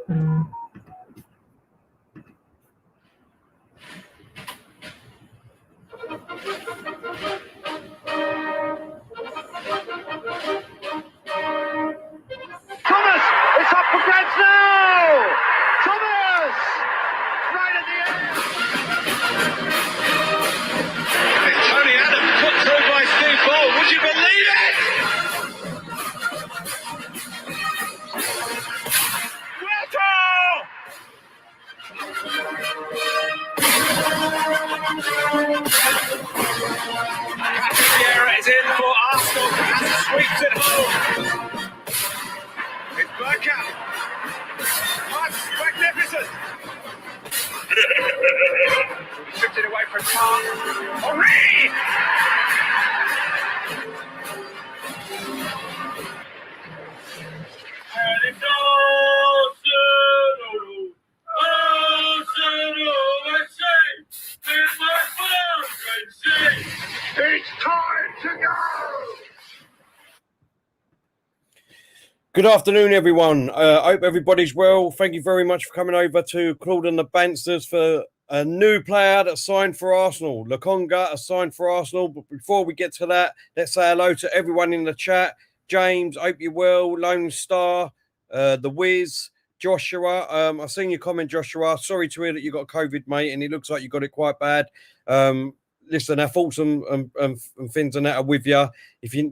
Thomas, it's up for grabs now. Thomas, right at the end. Tony Adams put through by Steve Ball. Would you believe it? Sierra is in for Arsenal and sweeps it home. It's Bergkamp. That's magnificent. Stripped it away from Park. Henri! And it's it's time to go! Good afternoon, everyone. I hope everybody's well. Thank you very much for coming over to Claude and the Bansters for a new player that signed for Arsenal. Lokonga has signed for Arsenal. But before we get to that, let's say hello to everyone in the chat. James, hope you're well. Lone Star, The Wiz, Joshua. I've seen your comment, Joshua. Sorry to hear that you got COVID, mate, and it looks like you got it quite bad. Listen, our thoughts and things and that are with you. If you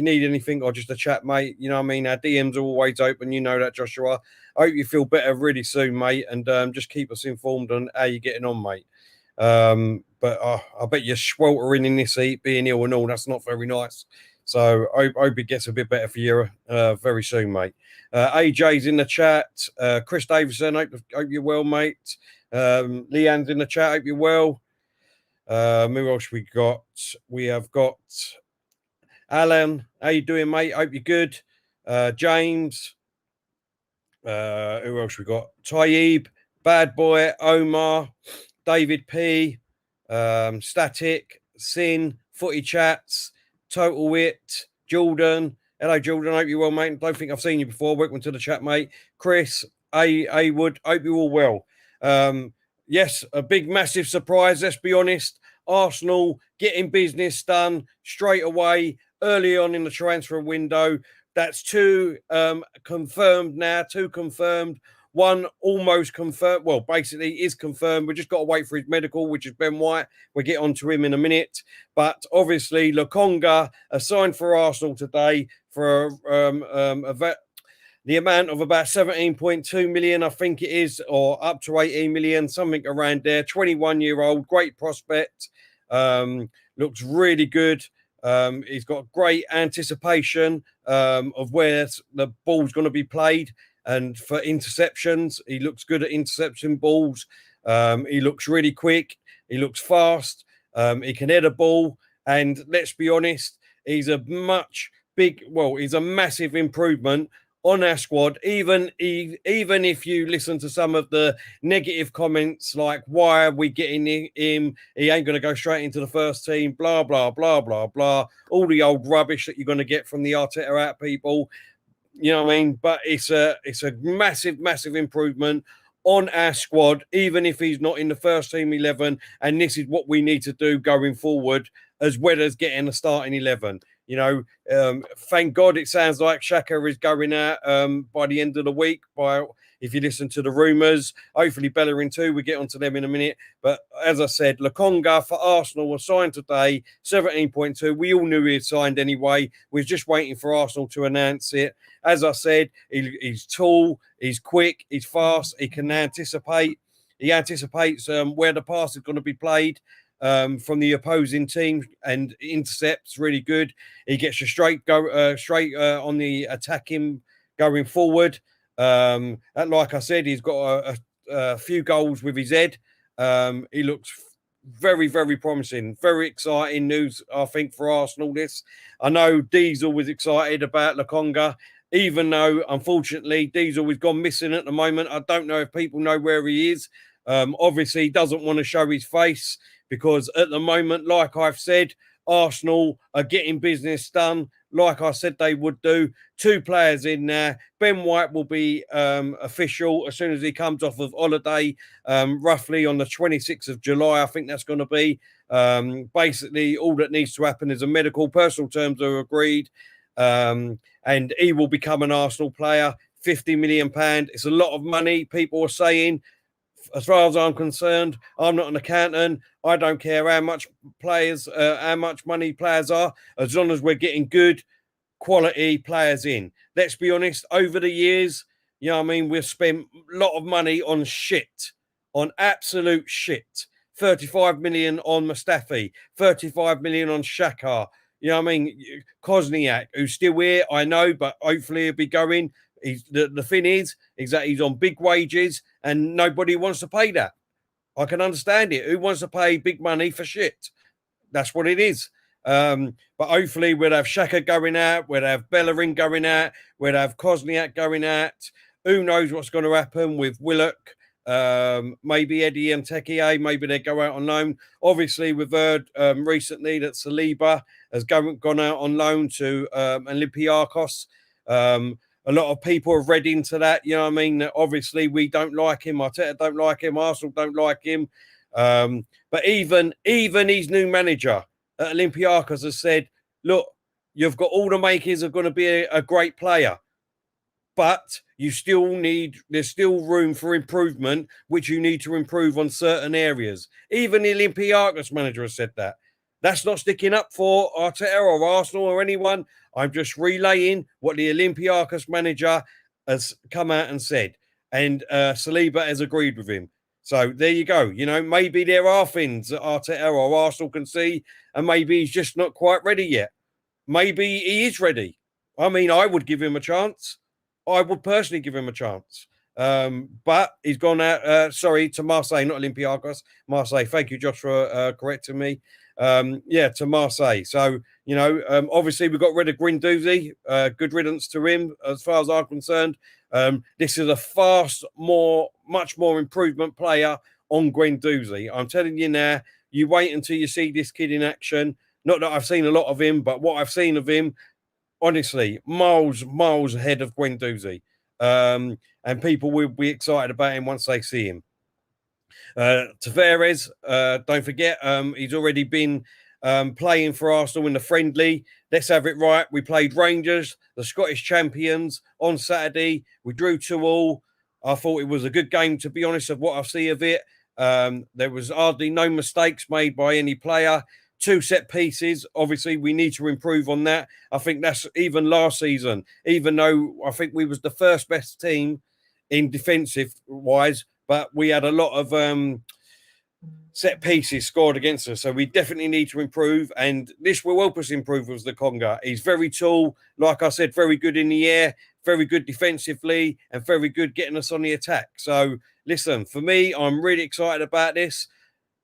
need anything or just a chat, mate, you know what I mean? Our DMs are always open. You know that, Joshua. I hope you feel better really soon, mate, and just keep us informed on how you're getting on, mate. But I bet you're sweltering in this heat, being ill and all. That's not very nice. So I hope it gets a bit better for you very soon, mate. AJ's in the chat. Chris Davison, hope you're well, mate. Leanne's in the chat. Hope you're well. Who else we got? We have got Alan. How you doing, mate? Hope you're good. James. Who else we got? Taib, Bad Boy, Omar, David P, Static, Sin, Footy Chats, Total Wit, Jordan. Hello, Jordan. Hope you're well, mate. Don't think I've seen you before. Welcome to the chat, mate. Chris, A Wood. Hope you're all well. Yes, a big, massive surprise. Let's be honest. Arsenal getting business done straight away early on in the transfer window. That's two confirmed now. Two confirmed. One almost confirmed. Well, basically is confirmed. We've just got to wait for his medical, which is Ben White. We'll get on to him in a minute. But obviously, Lokonga signed for Arsenal today for the amount of about 17.2 million, I think it is, or up to 18 million, something around there. 21-year-old, great prospect. Looks really good. He's got great anticipation of where the ball's going to be played. And for interceptions, he looks good at interception balls. He looks really quick. He looks fast. He can head a ball. And let's be honest, he's a massive improvement on our squad, even if you listen to some of the negative comments like, why are we getting him? He ain't going to go straight into the first team, blah, blah, blah, blah, blah. All the old rubbish that you're going to get from the Arteta out people. You know what I mean? But it's a massive, massive improvement on our squad, even if he's not in the first team 11. And this is what we need to do going forward, as well as getting a starting 11. You know, thank God it sounds like Xhaka is going out by the end of the week. If you listen to the rumours, hopefully Bellerin too. We'll get onto them in a minute. But as I said, Lokonga for Arsenal was signed today, 17.2. We all knew he had signed anyway. We're just waiting for Arsenal to announce it. As I said, he's tall, he's quick, he's fast. He can anticipate. He anticipates where the pass is going to be played. From the opposing team, and intercepts really good. He gets you straight on the attacking going forward. And like I said, he's got a few goals with his head. He looks very, very promising. Very exciting news, I think, for Arsenal. I know Diesel was excited about Lokonga, even though unfortunately Diesel has gone missing at the moment. I don't know if people know where he is. Obviously, he doesn't want to show his face, because at the moment, like I've said, Arsenal are getting business done like I said they would do. 2 players in there. Ben White will be official as soon as he comes off of holiday, roughly on the 26th of July. I think that's going to be. Basically, all that needs to happen is a medical. Personal terms are agreed, and he will become an Arsenal player. £50 million. It's a lot of money. People are saying, as far as I'm concerned, I'm not an accountant. I don't care how much money players are, as long as we're getting good quality players in. Let's be honest, over the years, you know what I mean, we've spent a lot of money on shit, on absolute shit. 35 million on Mustafi, 35 million on Shaka. You know what I mean? Kosniak, who's still here, I know, but hopefully he'll be going. The thing is that he's on big wages and nobody wants to pay that. I can understand it. Who wants to pay big money for shit? That's what it is. But hopefully we'll have Shaka going out, we'll have Bellerin going out, we'll have Kosniak going out. Who knows what's going to happen with Willock, maybe Eddie and Tekie, maybe they go out on loan. Obviously, we've heard recently that Saliba has gone out on loan to Olympiacos. A lot of people have read into that, you know what I mean? Obviously, we don't like him. Arteta don't like him. Arsenal don't like him. But even his new manager at Olympiacos has said, look, you've got all the makings of going to be a great player, but there's still room for improvement, which you need to improve on certain areas. Even the Olympiacos manager has said that. That's not sticking up for Arteta or Arsenal or anyone. I'm just relaying what the Olympiacos manager has come out and said. And Saliba has agreed with him. So there you go. You know, maybe there are things that Arteta or Arsenal can see, and maybe he's just not quite ready yet. Maybe he is ready. I mean, I would give him a chance. I would personally give him a chance. But he's gone out, to Marseille, not Olympiacos. Marseille. Thank you, Josh, for correcting me. To Marseille. So, you know, obviously we got rid of Guendouzi. Good riddance to him, as far as I'm concerned. This is a much more improvement player on Guendouzi. I'm telling you now, you wait until you see this kid in action. Not that I've seen a lot of him, but what I've seen of him, honestly, miles ahead of Guendouzi. And people will be excited about him once they see him. Tavares, don't forget, he's already been playing for Arsenal in the friendly. Let's have it right. We played Rangers, the Scottish champions, on Saturday. We drew 2-2. I thought it was a good game, to be honest, of what I see of it. There was hardly no mistakes made by any player. 2 set pieces. Obviously, we need to improve on that. I think that's even last season, even though I think we was the first best team in defensive-wise, but we had a lot of set pieces scored against us. So we definitely need to improve. And this will help us improve with Lokonga. He's very tall. Like I said, very good in the air, very good defensively, and very good getting us on the attack. So listen, for me, I'm really excited about this.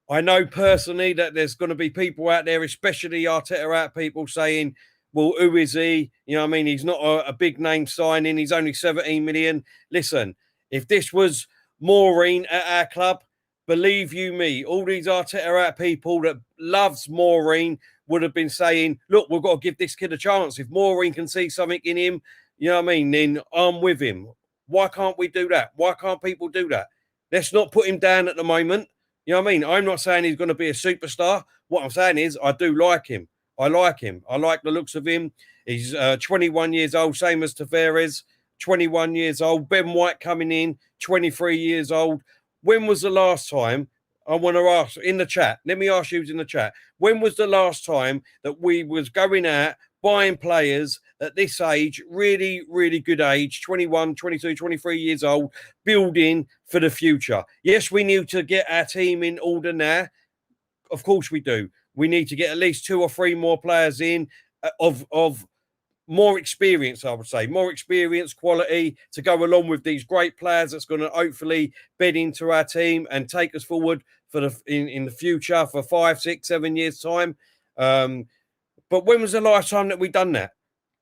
I know personally that there's going to be people out there, especially Arteta out people, saying, well, who is he? You know what I mean? He's not a big name signing. He's only 17 million. Listen, if this was Maureen at our club, believe you me, all these Arteta out people that loves Maureen would have been saying, look, we've got to give this kid a chance. If Maureen can see something in him, you know what I mean, then I'm with him. Why can't we do that? Why can't people do that? Let's not put him down at the moment. You know what I mean? I'm not saying he's going to be a superstar. What I'm saying is I do like him. I like him. I like the looks of him. He's 21 years old, same as Tavares, 21 years old. Ben White coming in, 23 years old. When was the last time, I want to ask in the chat, let me ask you in the chat, when was the last time that we was going out, buying players at this age, really, really good age, 21, 22, 23 years old, building for the future? Yes, we need to get our team in order now. Of course we do. We need to get at least 2 or 3 more players in of more experience, I would say. More experience, quality to go along with these great players that's going to hopefully bed into our team and take us forward for in the future for 5, 6, 7 years' time. But when was the last time that we done that?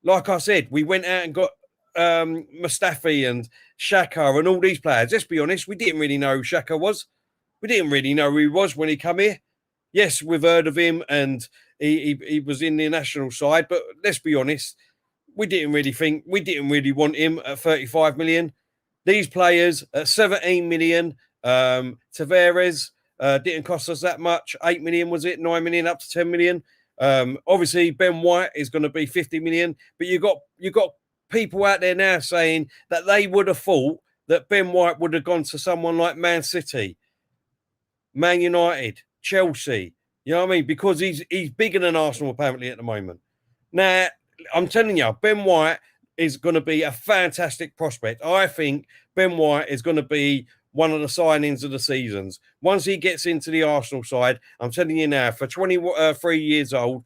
Like I said, we went out and got Mustafi and Xhaka and all these players. Let's be honest, we didn't really know who Xhaka was. We didn't really know who he was when he come here. Yes, we've heard of him and he was in the national side. But let's be honest, we didn't really want him at 35 million. These players at 17 million, Tavares didn't cost us that much. 8 million, was it? 9 million up to 10 million. Obviously, Ben White is going to be 50 million. But you got people out there now saying that they would have thought that Ben White would have gone to someone like Man City, Man United, Chelsea. You know what I mean? Because he's bigger than Arsenal apparently at the moment. Now, I'm telling you, Ben White is going to be a fantastic prospect. I think Ben White is going to be one of the signings of the seasons. Once he gets into the Arsenal side, I'm telling you now, for 23 years old,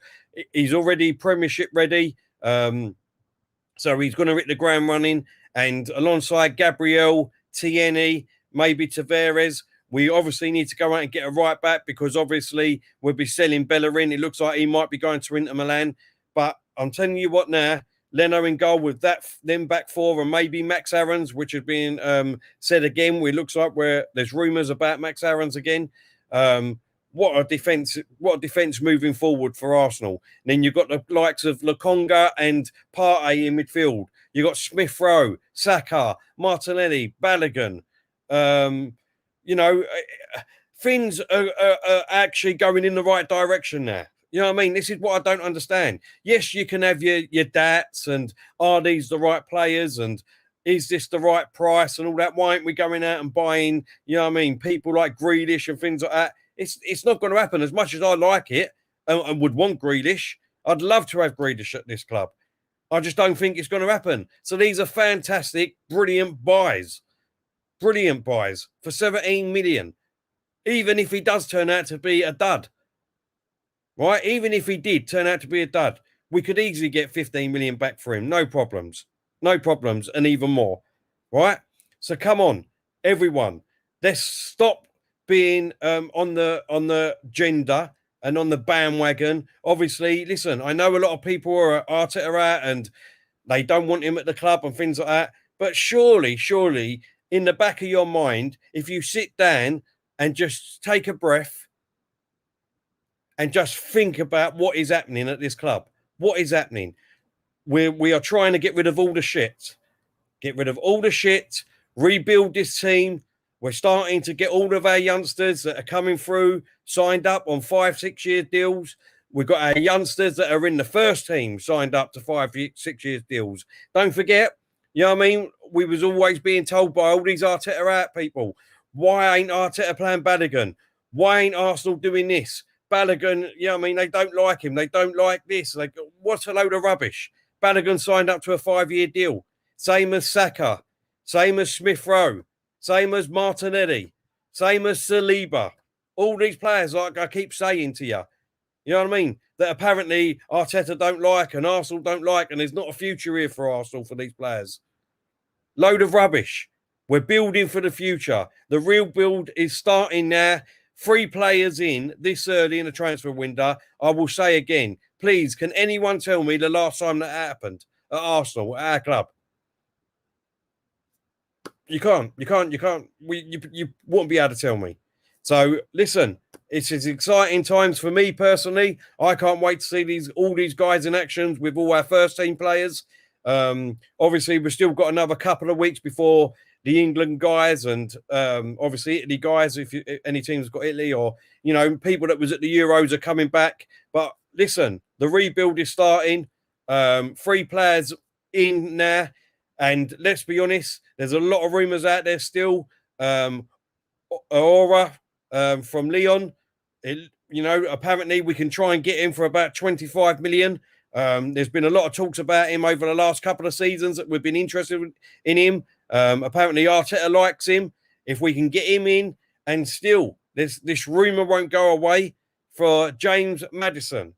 he's already Premiership ready. So he's going to hit the ground running. And alongside Gabriel, Tierney, maybe Tavares, we obviously need to go out and get a right back because obviously we'll be selling Bellerin. It looks like he might be going to Inter Milan. But I'm telling you what now, Leno in goal with them back four and maybe Max Aarons, which has been said again. It looks like there's rumours about Max Aarons again. What a defence moving forward for Arsenal. And then you've got the likes of Lokonga and Partey in midfield. You've got Smith Rowe, Saka, Martinelli, Balogun. Things are actually going in the right direction now. You know what I mean? This is what I don't understand. Yes, you can have your dats and are these the right players and is this the right price and all that? Why aren't we going out and buying, you know what I mean, people like Grealish and things like that? It's not going to happen. As much as I like it and would want Grealish, I'd love to have Grealish at this club. I just don't think it's going to happen. So these are fantastic, brilliant buys. Brilliant buys for 17 million. Even if he does turn out to be a dud. Right? Even if he did turn out to be a dud, we could easily get 15 million back for him. No problems. No problems. And even more. Right? So come on, everyone. Let's stop being on the gender and on the bandwagon. Obviously, listen, I know a lot of people are Arteta out and they don't want him at the club and things like that. But surely, in the back of your mind, if you sit down and just take a breath, and just think about what is happening at this club. What is happening? We are trying to get rid of all the shit. Get rid of all the shit. Rebuild this team. We're starting to get all of our youngsters that are coming through signed up on 5-6 year deals. We've got our youngsters that are in the first team signed up to 5-6 year deals. Don't forget, you know what I mean? We was always being told by all these Arteta out people, why ain't Arteta playing Balogun? Why ain't Arsenal doing this? Balogun, you know what I mean? They don't like him. They don't like this. What a load of rubbish. Balogun signed up to a 5-year deal. Same as Saka. Same as Smith Rowe. Same as Martinelli. Same as Saliba. All these players, like I keep saying to you, you know what I mean? That apparently Arteta don't like and Arsenal don't like, and there's not a future here for Arsenal for these players. Load of rubbish. We're building for the future. The real build is starting now. 3 players in this early in the transfer window. I will say again, please, can anyone tell me the last time that happened at Arsenal, at our club? You can't. You won't be able to tell me. So listen, it's exciting times for me personally. I can't wait to see all these guys in action with all our first team players. Obviously, we've still got another couple of weeks before the England guys and obviously Italy guys, if any team's got Italy or, you know, people that was at the Euros are coming back. But listen, the rebuild is starting. 3 players in now. And let's be honest, there's a lot of rumours out there still. Aura from Lyon, apparently we can try and get him for about 25 million. There's been a lot of talks about him over the last couple of seasons that we've been interested in him. Apparently Arteta likes him. If we can get him in, and still this rumour won't go away for James Maddison.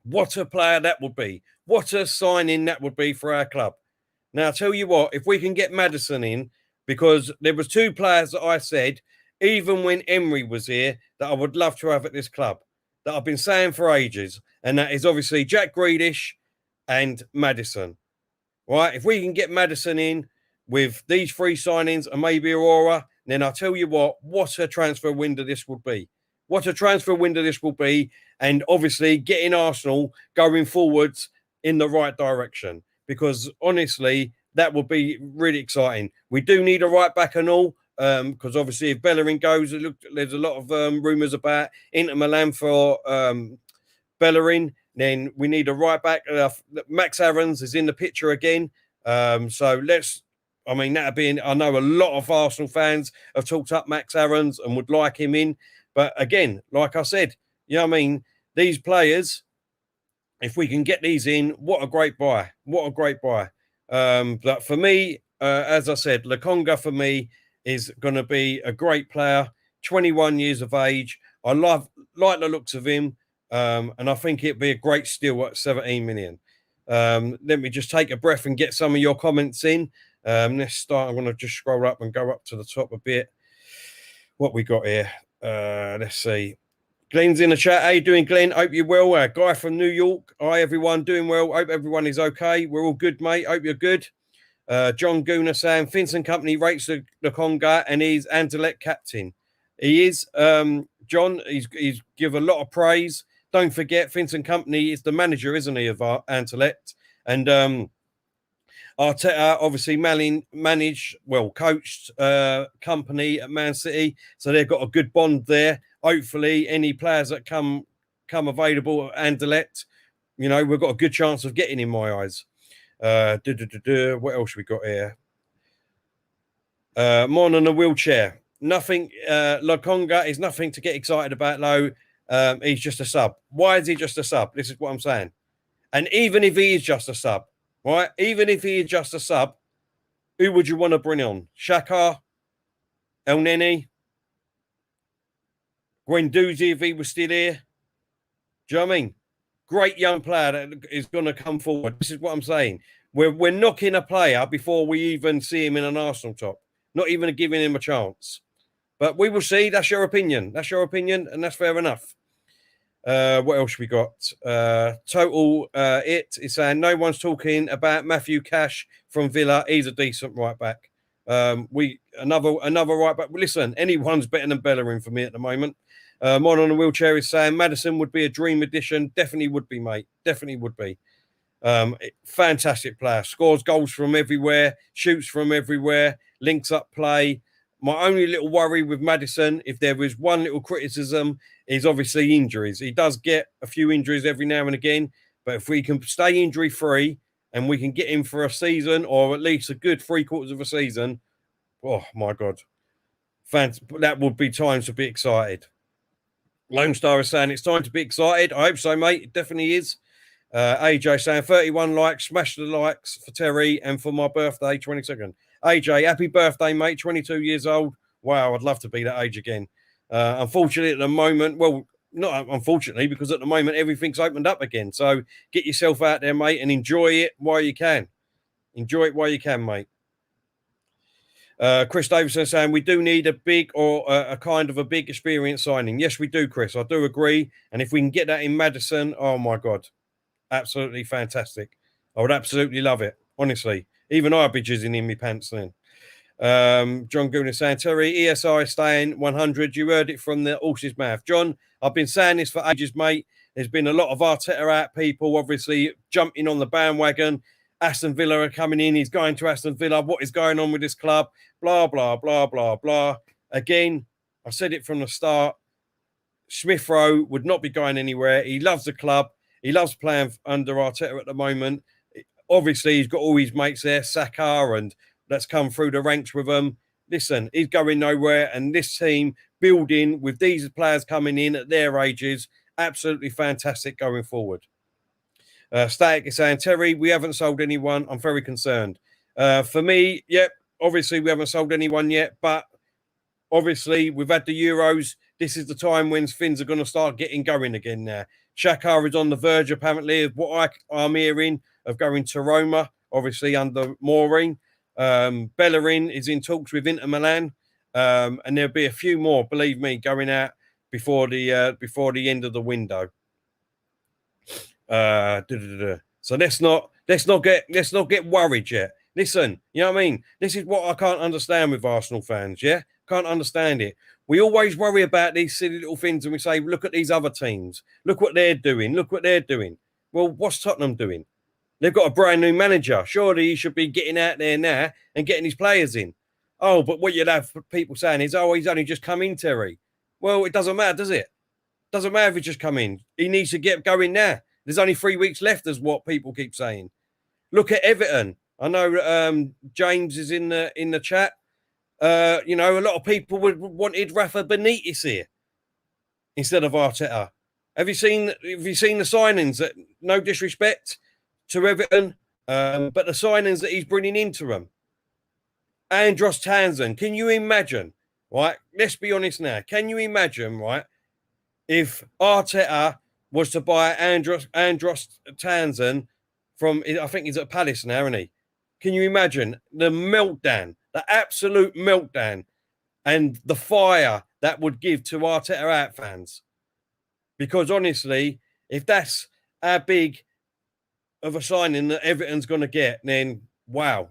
What a player that would be. What a signing that would be for our club. Now, I'll tell you what, if we can get Maddison in, because there was 2 players that I said, even when Emery was here, that I would love to have at this club, that I've been saying for ages, and that is obviously Jack Grealish and Maddison. Right? If we can get Maddison in with these 3 signings and maybe Aurora, then I'll tell you what a transfer window this would be. what a transfer window this will be, and obviously getting Arsenal going forwards in the right direction, because honestly, that would be really exciting. We do need a right back and all, because obviously if Bellerin goes, there's a lot of rumours about Inter Milan for Bellerin. Then we need a right back. Max Aarons is in the picture again. So that'd be. I know a lot of Arsenal fans have talked up Max Aarons and would like him in. But again, like I said, these players, if we can get these in, what a great buy. What a great buy. But for me, as I said, Lokonga for me is going to be a great player, 21 years of age. I like the looks of him. And I think it'd be a great steal at 17 million. Let me just take a breath and get some of your comments in. Let's start. I'm going to just scroll up and go up to the top a bit. What we got here? Let's see. Glenn's in the chat. How you doing, Glenn? Hope you're well. Guy from New York. Hi, everyone. Doing well. Hope everyone is okay. We're all good, mate. Hope you're good. John Gooner saying Finson Company rates the Lokonga and he's Anderlecht captain. He is. John, he's give a lot of praise. Don't forget, Finson Company is the manager, isn't he, of Anderlecht? And Arteta obviously coached Company at Man City, so they've got a good bond there. Hopefully, any players that come available at Anderlecht, we've got a good chance of getting in my eyes. What else we got here? Mon on a wheelchair. Nothing. Lokonga is nothing to get excited about, though. He's just a sub. Why is he just a sub? This is what I'm saying. And even if he is just a sub, right? Even if he is just a sub, who would you want to bring on? Xhaka, El Neni, Guendouzi if he was still here. Do you know what I mean? Great young player that is going to come forward. This is what I'm saying. We're knocking a player before we even see him in an Arsenal top. Not even giving him a chance. But we will see. That's your opinion. That's your opinion, and that's fair enough. What else we got? Total It is saying no one's talking about Matthew Cash from Villa. He's a decent right back. Another right back. Listen, anyone's better than Bellerin for me at the moment. Mon on a wheelchair is saying Maddison would be a dream addition. Definitely would be, mate. Definitely would be. Fantastic player. Scores goals from everywhere. Shoots from everywhere. Links up play. My only little worry with Maddison, if there was one little criticism, is obviously injuries. He does get a few injuries every now and again, but if we can stay injury-free and we can get him for a season or at least a good 3/4 of a season, oh, my God. That would be times to be excited. Lone Star is saying it's time to be excited. I hope so, mate. It definitely is. AJ saying 31 likes. Smash the likes for Terry and for my birthday, 22nd. AJ, happy birthday, mate. 22 years old. Wow, I'd love to be that age again. Unfortunately, at the moment, well, not unfortunately, because at the moment, everything's opened up again. So get yourself out there, mate, and enjoy it while you can. Enjoy it while you can, mate. Chris Davison saying we do need a big or a kind of a big experience signing. Yes, we do, Chris. I do agree. And if we can get that in Maddison, oh, my God. Absolutely fantastic. I would absolutely love it, honestly. Even I'd be jizzing in my pants then. John Gooner saying, Terry, ESI staying 100. You heard it from the horse's mouth. John, I've been saying this for ages, mate. There's been a lot of Arteta out people, obviously, jumping on the bandwagon. Aston Villa are coming in. He's going to Aston Villa. What is going on with this club? Blah, blah, blah, blah, blah. Again, I said it from the start. Smith Rowe would not be going anywhere. He loves the club. He loves playing under Arteta at the moment. Obviously, he's got all his mates there, Saka, and that's come through the ranks with them. Listen, he's going nowhere, and this team building with these players coming in at their ages, absolutely fantastic going forward. Static is saying, Terry, we haven't sold anyone. I'm very concerned. For me, yep, obviously we haven't sold anyone yet, but obviously we've had the Euros. This is the time when things are going to start getting going again now. Xhaka is on the verge, apparently, of what I'm hearing, of going to Roma, obviously under Maureen. Bellerin is in talks with Inter Milan, and there'll be a few more, believe me, going out before the end of the window. So let's not get worried yet. Listen, you know what I mean? This is what I can't understand with Arsenal fans, yeah? Can't understand it. We always worry about these silly little things and we say, look at these other teams. Look what they're doing. Look what they're doing. Well, what's Tottenham doing? They've got a brand new manager. Surely he should be getting out there now and getting his players in. Oh, but what you'd have people saying is, oh, he's only just come in, Terry. Well, it doesn't matter, does it? Doesn't matter if he's just come in. He needs to get going now. There's only 3 weeks left, is what people keep saying. Look at Everton. I know James is in the chat. You know, a lot of people wanted Rafa Benitez here instead of Arteta. Have you seen the signings? That, no disrespect to Everton, but the signings that he's bringing into them. Andros Townsend. Can you imagine? Right, let's be honest now. Can you imagine? Right, if Arteta was to buy Andros Townsend from, I think he's at Palace now, isn't he? Can you imagine the meltdown, the absolute meltdown, and the fire that would give to Arteta out fans? Because honestly, if that's how big of a signing that Everton's going to get, then wow,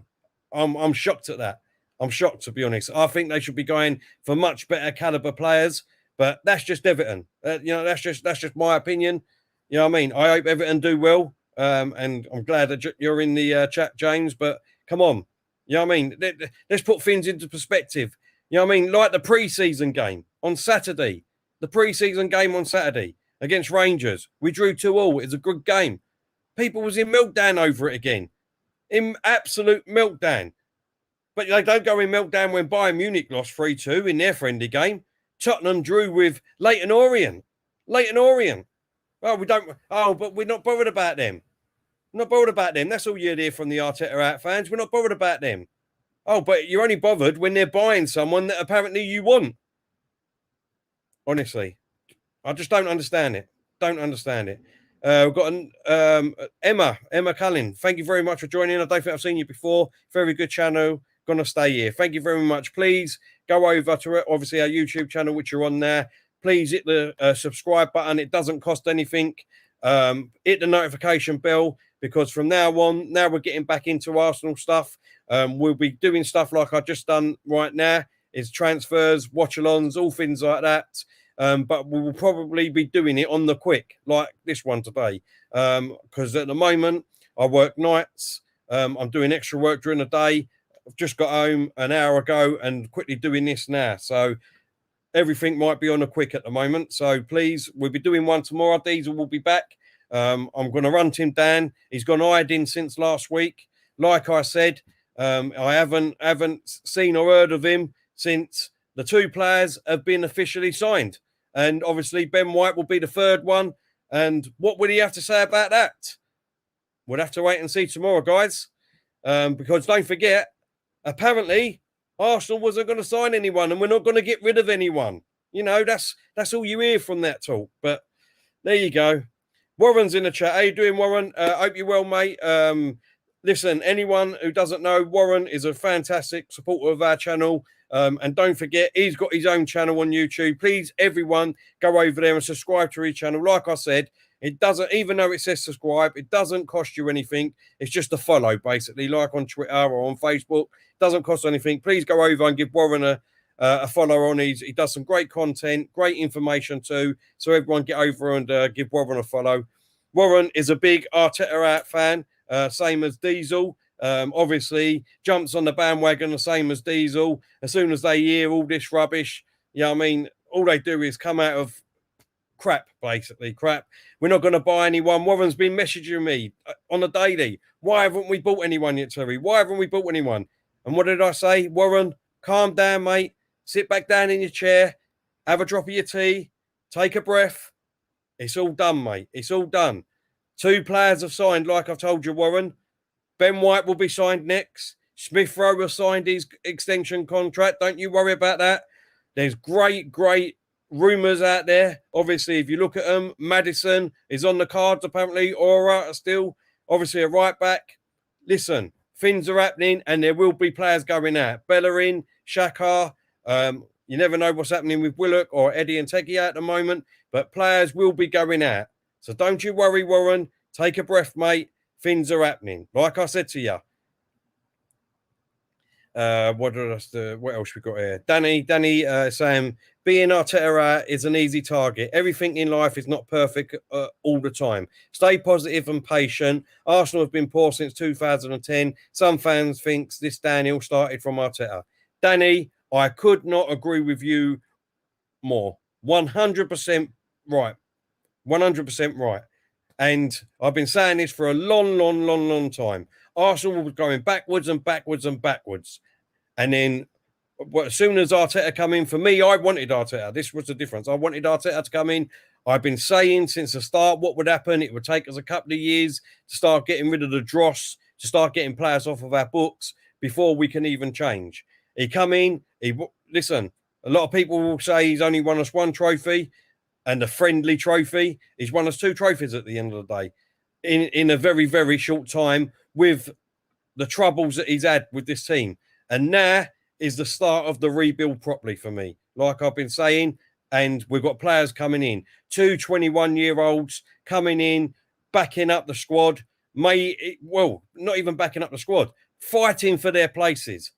I'm shocked at that. I'm shocked, to be honest. I think they should be going for much better caliber players, but that's just Everton. You know, that's just my opinion. You know what I mean? I hope Everton do well, and I'm glad that you're in the chat, James. But come on, you know what I mean? Let's put things into perspective. You know what I mean? Like the pre-season game on Saturday, against Rangers, we drew 2-2. It's a good game. People was in meltdown over it again, in absolute meltdown. But they don't go in meltdown when Bayern Munich lost 3-2 in their friendly game. Tottenham drew with Leyton Orient. Oh, we don't. Oh, but we're not bothered about them. Not bothered about them. That's all you'd hear from the Arteta out fans. We're not bothered about them. Oh, but you're only bothered when they're buying someone that apparently you want. Honestly, I just don't understand it. We've got Emma Cullen. Thank you very much for joining. I don't think I've seen you before. Very good channel. Gonna stay here. Thank you very much. Please go over to obviously our YouTube channel, which you're on there. Please hit the subscribe button. It doesn't cost anything. Hit the notification bell, because from now on, now we're getting back into Arsenal stuff. We'll be doing stuff like I've just done right now. It's transfers, watch-alongs, all things like that. But we will probably be doing it on the quick, like this one today. Because at the moment, I work nights. I'm doing extra work during the day. I've just got home an hour ago and quickly doing this now. So everything might be on a quick at the moment. So please, we'll be doing one tomorrow. Diesel will be back. I'm going to run him down. He's gone hiding since last week. Like I said, I haven't seen or heard of him since the 2 players have been officially signed. And obviously Ben White will be the 3rd one. And what would he have to say about that? We'll have to wait and see tomorrow, guys. Because don't forget, apparently Arsenal wasn't going to sign anyone and we're not going to get rid of anyone. You know, that's all you hear from that talk. But there you go. Warren's in the chat. How you doing, Warren? Hope you're well, mate. Listen, anyone who doesn't know, Warren is a fantastic supporter of our channel. And don't forget, he's got his own channel on YouTube. Please, everyone, go over there and subscribe to his channel. Like I said, it doesn't, even though it says subscribe, it doesn't cost you anything. It's just a follow, basically, like on Twitter or on Facebook. It doesn't cost anything. Please go over and give Warren a follow on. He does some great content, great information too. So everyone get over and give Warren a follow. Warren is a big Arteta out fan, same as Diesel. Obviously, jumps on the bandwagon the same as Diesel. As soon as they hear all this rubbish, you know what I mean, all they do is come out of crap, basically. Crap. We're not going to buy anyone. Warren's been messaging me on a daily. Why haven't we bought anyone yet, Terry? Why haven't we bought anyone? And what did I say? Warren, calm down, mate. Sit back down in your chair. Have a drop of your tea. Take a breath. It's all done, mate. It's all done. 2 players have signed, like I've told you, Warren. Ben White will be signed next. Smith Rowe has signed his extension contract. Don't you worry about that. There's great rumours out there. Obviously, if you look at them, Maddison is on the cards, apparently. Aura still, obviously, a right back. Listen, things are happening and there will be players going out. Bellerin, Xhaka. You never know what's happening with Willock or Eddie and Teggy at the moment, but players will be going out. So don't you worry, Warren. Take a breath, mate. Things are happening. Like I said to you, What else we got here? Danny saying being Arteta is an easy target. Everything in life is not perfect all the time. Stay positive and patient. Arsenal have been poor since 2010. Some fans think this Daniel started from Arteta. Danny, I could not agree with you more. 100% right. 100% right. And I've been saying this for a long time. Arsenal was going backwards and backwards and backwards. And then as soon as Arteta come in, for me, I wanted Arteta. This was the difference. I wanted Arteta to come in. I've been saying since the start what would happen. It would take us a couple of years to start getting rid of the dross, to start getting players off of our books before we can even change. He come in. Listen, a lot of people will say he's only won us one trophy and a friendly trophy. He's won us two trophies at the end of the day in a very, very short time with the troubles that he's had with this team. And now is the start of the rebuild properly for me, like I've been saying. And we've got players coming in, 21-year-olds coming in, backing up the squad. Not even backing up the squad, fighting for their places.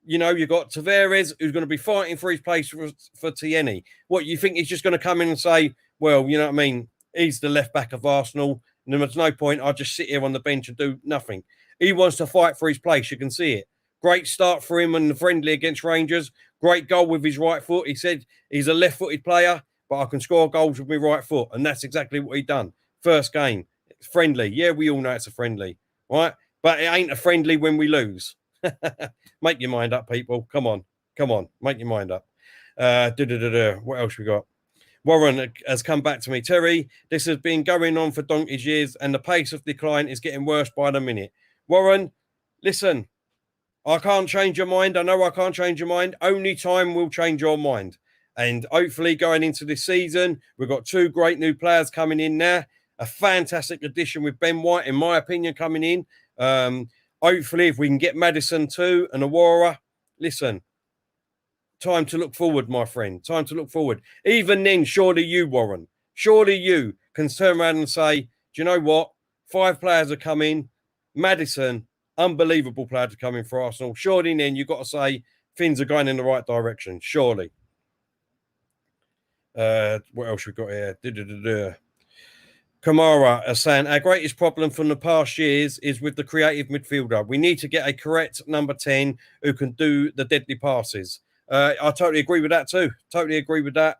You know, you've got Tavares, who's going to be fighting for his place for Tierney. What, you think he's just going to come in and say, well, you know what I mean, he's the left back of Arsenal, and there's no point, I'll just sit here on the bench and do nothing. He wants to fight for his place, you can see it. Great start for him and the friendly against Rangers. Great goal with his right foot. He said he's a left-footed player, but I can score goals with my right foot, and that's exactly what he done. First game, it's friendly. Yeah, we all know it's a friendly, right? But it ain't a friendly when we lose. Make your mind up, people. Come on. Make your mind up. What else we got? Warren has come back to me. Terry, this has been going on for donkey's years, and the pace of decline is getting worse by the minute. Warren, listen, I can't change your mind. I know I can't change your mind. Only time will change your mind. And hopefully going into this season, we've got two great new players coming in now. A fantastic addition with Ben White, in my opinion, coming in. Hopefully, if we can get Maddison too and Aurora, listen, time to look forward, my friend. Time to look forward. Even then, surely you, Warren, surely you can turn around and say, do you know what? 5 players are coming. Maddison, unbelievable player to come in for Arsenal. Surely then you've got to say things are going in the right direction. Surely. What else we got here? Kamara is saying, our greatest problem from the past years is with the creative midfielder. We need to get a correct number 10 who can do the deadly passes. I totally agree with that too. Totally agree with that.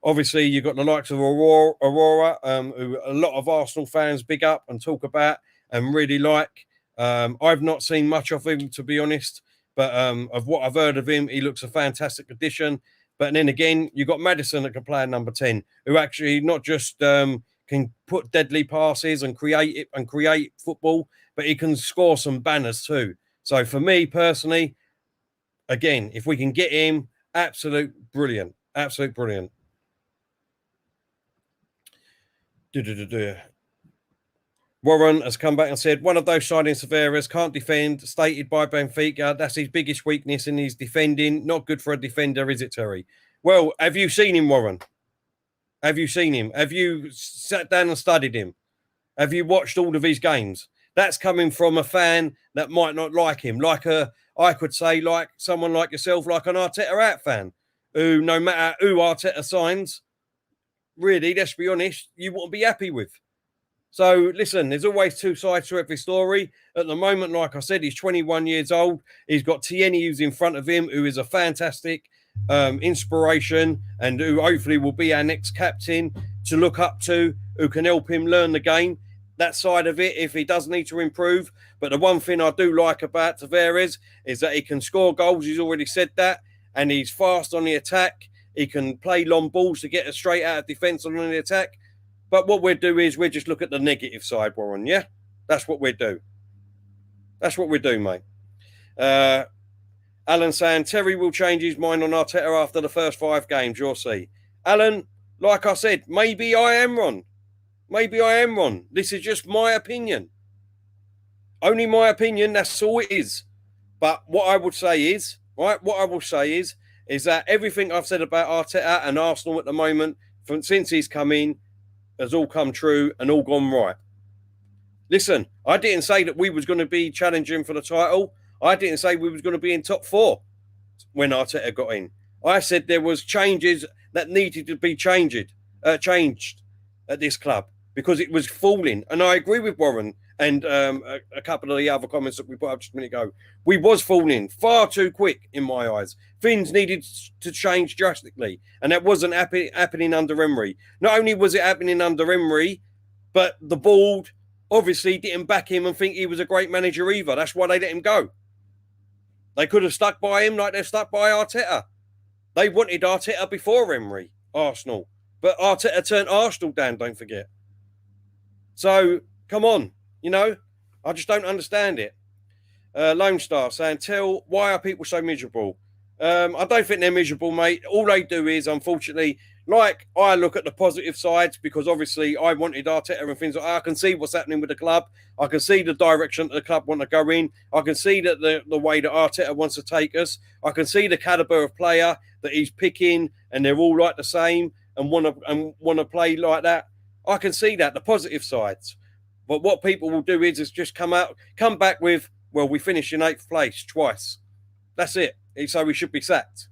Obviously, you've got the likes of Aurora, who a lot of Arsenal fans big up and talk about and really like. I've not seen much of him, to be honest, but of what I've heard of him, he looks a fantastic addition. But then again, you've got Maddison that can play at number 10, who actually not just can put deadly passes and create football, but he can score some banners too. So for me personally, again, if we can get him, absolute brilliant. Warren has come back and said, one of those signings, Tavares, can't defend, stated by Benfica. That's his biggest weakness in his defending. Not good for a defender, is it, Terry? Well, have you seen him, Warren? Have you seen him? Have you sat down and studied him? Have you watched all of his games? That's coming from a fan that might not like him. I could say, like someone like yourself, like an Arteta out fan, who no matter who Arteta signs, really, let's be honest, you wouldn't be happy with. So, listen, there's always two sides to every story. At the moment, like I said, he's 21 years old. He's got Tierney who's in front of him, who is a fantastic inspiration and who hopefully will be our next captain to look up to, who can help him learn the game. That side of it, if he does need to improve. But the one thing I do like about Tavares is that he can score goals. He's already said that. And he's fast on the attack. He can play long balls to get us straight out of defence on the attack. But what we'll do is we'll just look at the negative side, Warren, yeah? That's what we do. That's what we do, mate. Alan saying, Terry will change his mind on Arteta after the first 5 games, you'll see. Alan, like I said, maybe I am wrong. This is just my opinion. Only my opinion, that's all it is. But what I would say is, is that everything I've said about Arteta and Arsenal at the moment, since he's come in, has all come true and all gone right. Listen, I didn't say that we was going to be challenging for the title. I didn't say we was going to be in top 4 when Arteta got in. I said there was changes that needed to be changed at this club because it was falling. And I agree with Warren and a couple of the other comments that we put up just a minute ago. We was falling far too quick in my eyes. Things needed to change drastically, and that wasn't happening under Emery. Not only was it happening under Emery, but the board obviously didn't back him and think he was a great manager either. That's why they let him go. They could have stuck by him like they're stuck by Arteta. They wanted Arteta before Emery, Arsenal. But Arteta turned Arsenal down, don't forget. So, come on. I just don't understand it. Lone Star saying, why are people so miserable? I don't think they're miserable, mate. All they do is, unfortunately, like I look at the positive sides because obviously I wanted Arteta and things like that. I can see what's happening with the club. I can see the direction that the club want to go in. I can see that the way that Arteta wants to take us. I can see the caliber of player that he's picking, and they're all like the same and want to play like that. I can see that, the positive sides. But what people will do is just come back with, well, we finished in 8th place twice. That's it. So we should be sacked.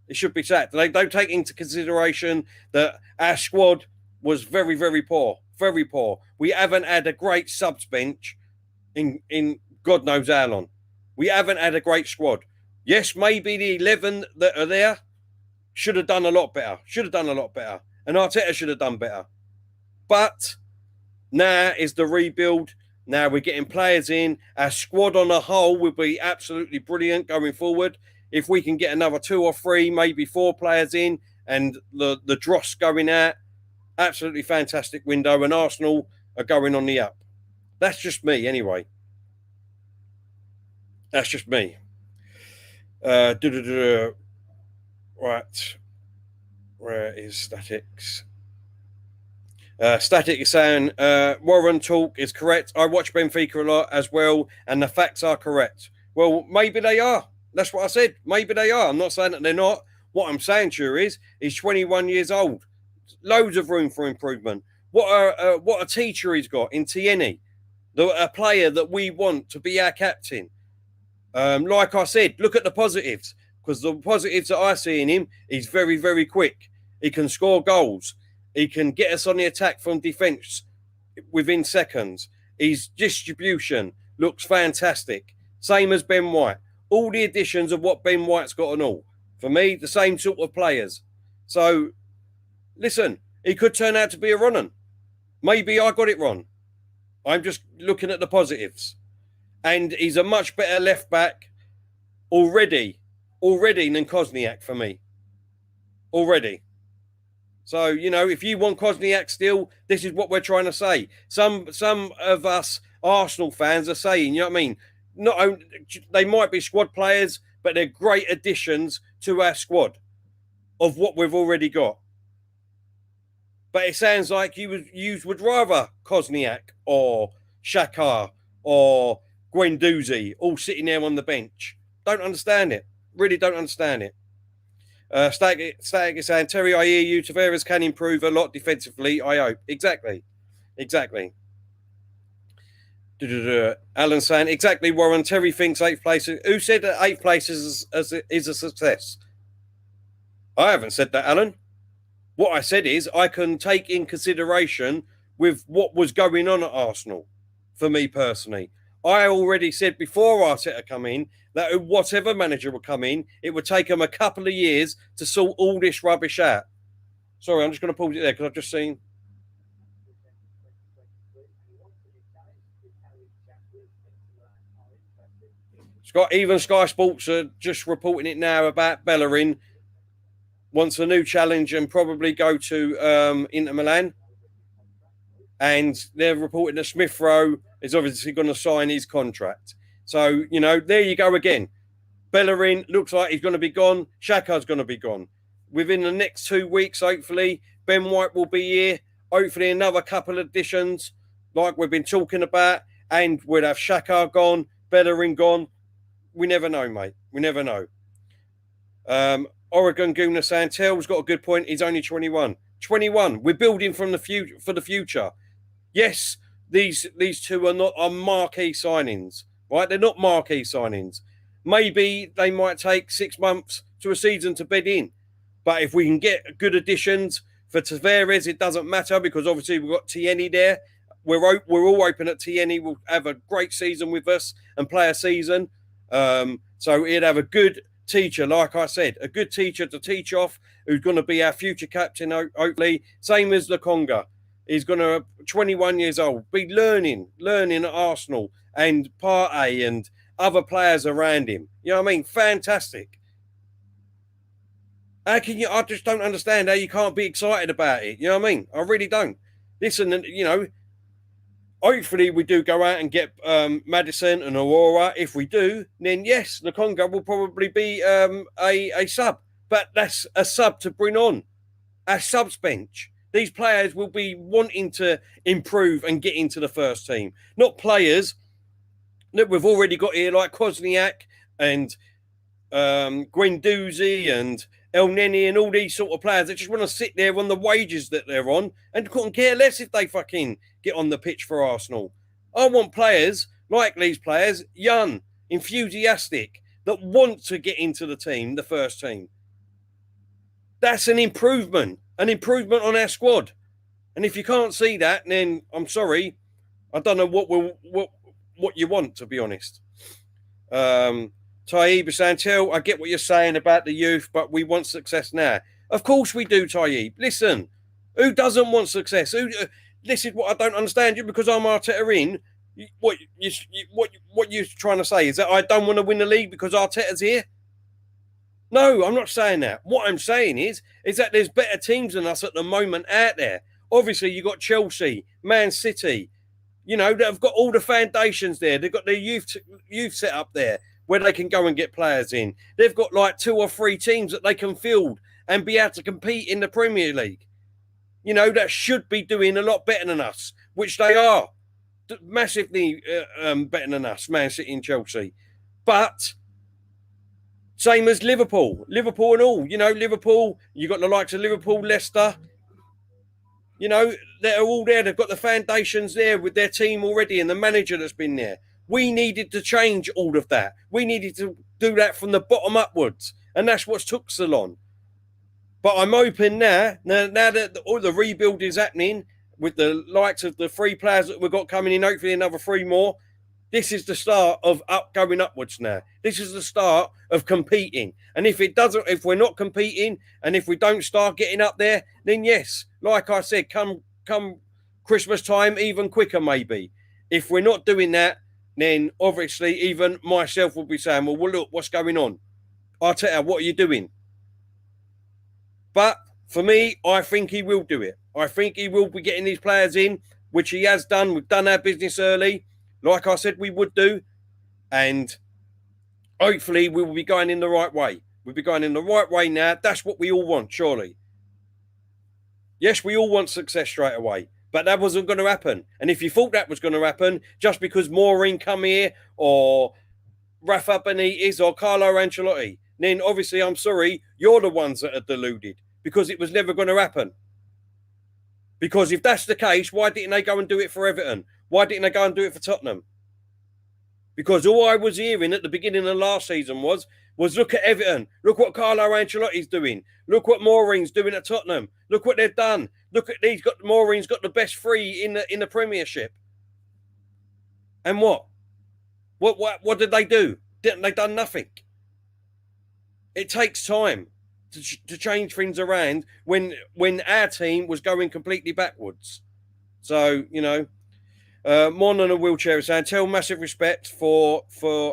It should be sacked. They don't take into consideration that our squad was very, very poor. Very poor. We haven't had a great subs bench in God knows how long. We haven't had a great squad. Yes, maybe the 11 that are there should have done a lot better. And Arteta should have done better. But now is the rebuild. Now we're getting players in. Our squad on a whole will be absolutely brilliant going forward. If we can get another 2 or 3, maybe 4 players in and the dross going out, absolutely fantastic window. And Arsenal are going on the up. That's just me anyway. That's just me. Right. Where is Statics? Static is saying Warren talk is correct. I watch Benfica a lot as well, and the facts are correct. Well, maybe they are. That's what I said. Maybe they are. I'm not saying that they're not. What I'm saying to you is he's 21 years old. Loads of room for improvement. What a teacher he's got in Tierney, a player that we want to be our captain. Like I said, look at the positives, because the positives that I see in him, he's very, very quick. He can score goals. He can get us on the attack from defence within seconds. His distribution looks fantastic. Same as Ben White. All the additions of what Ben White's got and all. For me, the same sort of players. So, listen, he could turn out to be a runner. Maybe I got it wrong. I'm just looking at the positives. And he's a much better left back already than Kosniak for me. Already. So, if you want Kosniak still, this is what we're trying to say. Some of us Arsenal fans are saying, you know what I mean? Not only, they might be squad players, but they're great additions to our squad of what we've already got. But it sounds like you would rather Kosniak or Xhaka or Guendouzi all sitting there on the bench. Don't understand it. Really don't understand it. Static is saying, Terry, I hear you. Tavares can improve a lot defensively, I hope. Exactly. Alan saying, exactly, Warren. Terry thinks 8th place. Who said that 8th place is a success? I haven't said that, Alan. What I said is I can take in consideration with what was going on at Arsenal, for me personally. I already said before Arteta come in that whatever manager would come in, it would take them a couple of years to sort all this rubbish out. Sorry, I'm just going to pause it there because I've just seen. Even Sky Sports are just reporting it now about Bellerin wants a new challenge and probably go to Inter Milan. And they're reporting that Smith Rowe is obviously going to sign his contract. So, there you go again. Bellerin looks like he's going to be gone. Xhaka's going to be gone. Within the next 2 weeks, hopefully, Ben White will be here. Hopefully, another couple of additions like we've been talking about. And we'll have Xhaka gone, Bellerin gone. We never know, mate. We never know. Oregon Gooner saying, Tell's got a good point. He's only 21. 21. We're building from the future for the future. Yes, these two are not marquee signings. right? They're not marquee signings. Maybe they might take 6 months to a season to bed in. But if we can get good additions for Tavares, it doesn't matter because obviously we've got Tierney there. We're all open at Tierney. Will have a great season with us and play a season. So he'd have a good teacher, like I said, a good teacher to teach off, who's going to be our future captain, hopefully. Same as Lokonga. He's going to, 21 years old, be learning at Arsenal and Partey and other players around him. You know what I mean? Fantastic. How can you? I just don't understand how you can't be excited about it. You know what I mean? I really don't. Listen, you know, hopefully we do go out and get Maddison and Aurora. If we do, then yes, Lokonga will probably be a sub. But that's a sub to bring on. A subs bench. These players will be wanting to improve and get into the first team. Not players that we've already got here like Kosniak and Guendouzi and El Neni and all these sort of players that just want to sit there on the wages that they're on and couldn't care less if they fucking get on the pitch for Arsenal. I want players like these players, young, enthusiastic, that want to get into the team, the first team. That's an improvement on our squad. And if you can't see that, then I'm sorry, I don't know what you want, to be honest. Taib Santel, I get what you're saying about the youth, but we want success now. Of course we do, Taib. Listen, who doesn't want success? This is what I don't understand. You because I'm Arteta in. What you're trying to say is that I don't want to win the league because Arteta's here? No, I'm not saying that. What I'm saying is that there's better teams than us at the moment out there. Obviously, you've got Chelsea, Man City, you know, that have got all the foundations there. They've got their youth set up there where they can go and get players in. They've got like 2 or 3 teams that they can field and be able to compete in the Premier League. You know, that should be doing a lot better than us, which they are. Massively better than us, Man City and Chelsea. But same as Liverpool and all. You know, Liverpool, you got the likes of Liverpool, Leicester. You know, they're all there. They've got the foundations there with their team already and the manager that's been there. We needed to change all of that. We needed to do that from the bottom upwards. And that's what's took so long. But I'm hoping now that all the rebuild is happening with the likes of the 3 players that we've got coming in, hopefully another 3 more. This is the start of going upwards now. This is the start of competing. And if we're not competing and if we don't start getting up there, then yes, like I said, come Christmas time, even quicker maybe. If we're not doing that, then obviously even myself will be saying, well, look, what's going on? Arteta, what are you doing? But for me, I think he will do it. I think he will be getting these players in, which he has done. We've done our business early, like I said we would do. And hopefully we will be going in the right way. We'll be going in the right way now. That's what we all want, surely. Yes, we all want success straight away. But that wasn't going to happen. And if you thought that was going to happen, just because Maureen come here or Rafa Benitez or Carlo Ancelotti, then obviously, I'm sorry, you're the ones that are deluded because it was never going to happen. Because if that's the case, why didn't they go and do it for Everton? Why didn't they go and do it for Tottenham? Because all I was hearing at the beginning of last season was look at Everton. Look what Carlo Ancelotti's doing. Look what Maureen's doing at Tottenham. Look what they've done. Look at these. Maureen's got the best 3 in the Premiership. And what? What did they do? Didn't they done nothing? It takes time to change things around when our team was going completely backwards. So, you know, more than a wheelchair is saying, tell massive respect for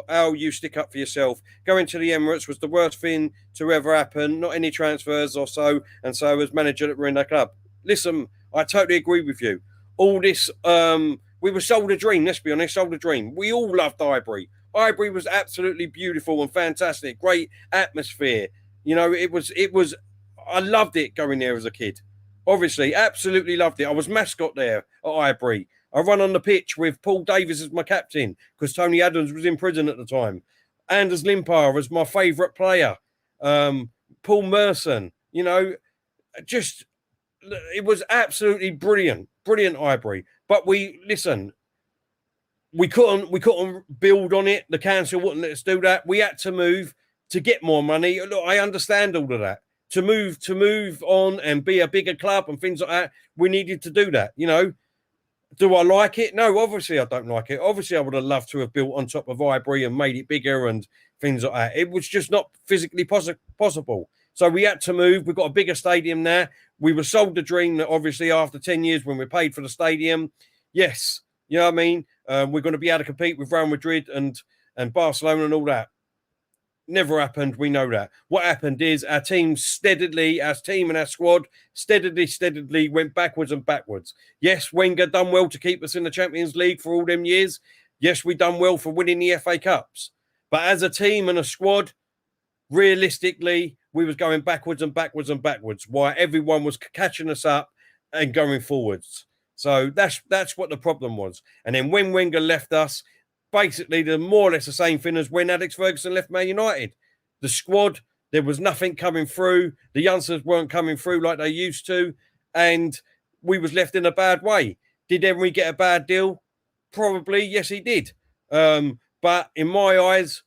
how you stick up for yourself. Going to the Emirates was the worst thing to ever happen. Not any transfers or so, and so as manager that were in that club. Listen, I totally agree with you. All this, we were sold a dream, let's be honest, sold a dream. We all loved Highbury. Highbury was absolutely beautiful and fantastic. Great atmosphere. You know, it was, I loved it going there as a kid. Obviously, absolutely loved it. I was mascot there at Highbury. I run on the pitch with Paul Davies as my captain because Tony Adams was in prison at the time. Anders Limpar was my favourite player. Paul Merson, you know, just, it was absolutely brilliant. Brilliant Highbury. But listen, we couldn't build on it. The council wouldn't let us do that. We had to move to get more money. Look, I understand all of that. To move on and be a bigger club and things like that, we needed to do that. Do I like it? No, obviously I don't like it. Obviously, I would have loved to have built on top of Highbury and made it bigger and things like that. It was just not physically possible. So we had to move. We've got a bigger stadium now. We were sold the dream that obviously after 10 years when we paid for the stadium, yes, you know what I mean? We're going to be able to compete with Real Madrid and Barcelona and all that. Never happened. We know that. What happened is our team and our squad steadily went backwards and backwards. Yes, Wenger done well to keep us in the Champions League for all them years. Yes, we done well for winning the FA Cups. But as a team and a squad, realistically, we was going backwards and backwards and backwards while everyone was catching us up and going forwards. So that's what the problem was. And then when Wenger left us, basically the more or less the same thing as when Alex Ferguson left Man United. The squad, there was nothing coming through. The youngsters weren't coming through like they used to. And we was left in a bad way. Did Emery get a bad deal? Probably, yes, he did. But in my eyes,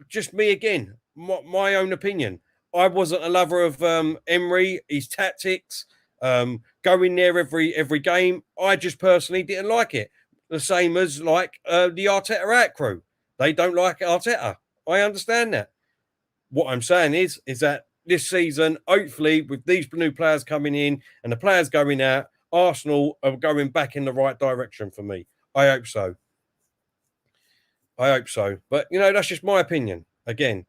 just me again, my own opinion. I wasn't a lover of Emery, his tactics, going there every game. I just personally didn't like it. The same as like the Arteta out crew. They don't like Arteta. I understand that. What I'm saying is that this season, hopefully, with these new players coming in and the players going out, Arsenal are going back in the right direction for me. I hope so. But, that's just my opinion. Again,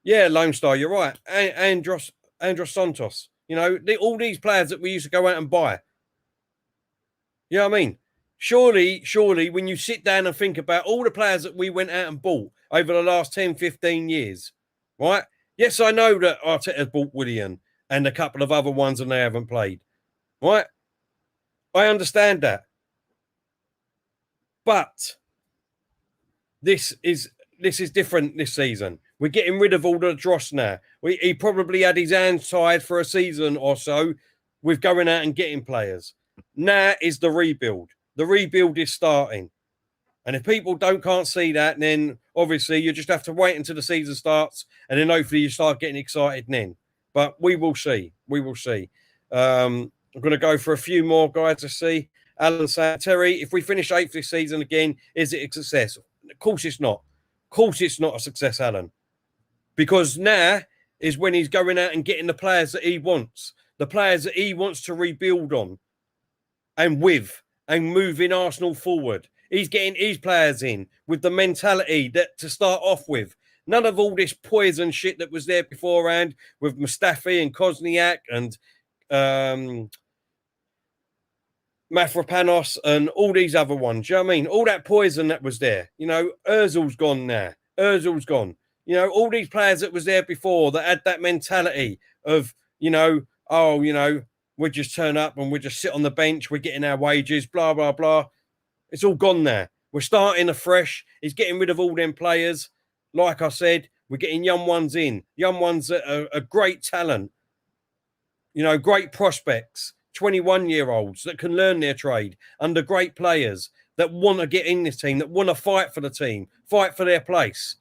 yeah, Lone Star, you're right. Andros Santos. All these players that we used to go out and buy. You know what I mean? Surely, when you sit down and think about all the players that we went out and bought over the last 10, 15 years, right? Yes, I know that Arteta's bought Willian and a couple of other ones and they haven't played, right? I understand that. But this is different this season. We're getting rid of all the dross now. He probably had his hands tied for a season or so with going out and getting players. Now is the rebuild. The rebuild is starting. And if people can't see that, then obviously you just have to wait until the season starts and then hopefully you start getting excited then. But we will see. I'm going to go for a few more guys to see. Alan saying, Terry, if we finish 8th this season again, is it a success? Of course it's not. Of course it's not a success, Alan. Because now is when he's going out and getting the players that he wants. The players that he wants to rebuild on and with and moving Arsenal forward. He's getting his players in with the mentality that to start off with. None of all this poison shit that was there beforehand with Mustafi and Kosniak and Mafropanos and all these other ones. You know what I mean? All that poison that was there. Ozil's gone now. Ozil's gone. All these players that was there before that had that mentality of, we just turn up and we just sit on the bench, we're getting our wages, blah, blah, blah. It's all gone there. We're starting afresh. He's getting rid of all them players. Like I said, we're getting young ones in. Young ones that are a great talent. Great prospects. 21-year-olds that can learn their trade under great players that want to get in this team, that want to fight for the team, fight for their place.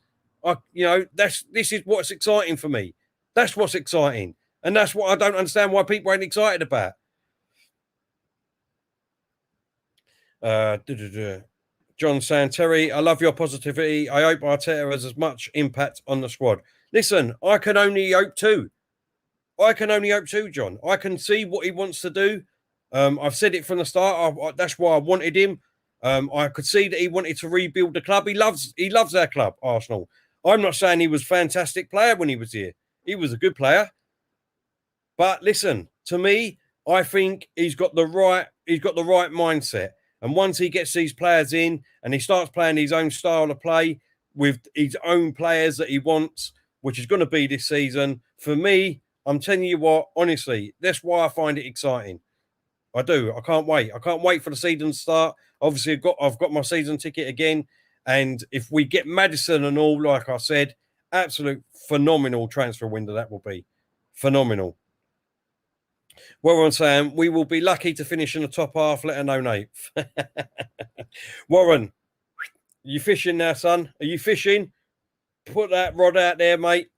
This is what's exciting for me. That's what's exciting. And that's what I don't understand why people ain't excited about. John Santeri, I love your positivity. I hope Arteta has as much impact on the squad. Listen, I can only hope too. John. I can see what he wants to do. I've said it from the start. That's why I wanted him. I could see that he wanted to rebuild the club. He loves our club, Arsenal. I'm not saying he was a fantastic player when he was here. He was a good player. But listen, to me, I think he's got the right mindset. And once he gets these players in and he starts playing his own style of play with his own players that he wants, which is going to be this season, for me, I'm telling you what, honestly, that's why I find it exciting. I do. I can't wait. I can't wait for the season to start. Obviously, I've got my season ticket again. And if we get Maddison and all, like I said, absolute phenomenal transfer window that will be. Phenomenal. Warren saying, we will be lucky to finish in the top half, let alone 8th. Warren, You fishing now, son? Are you fishing? Put that rod out there, mate.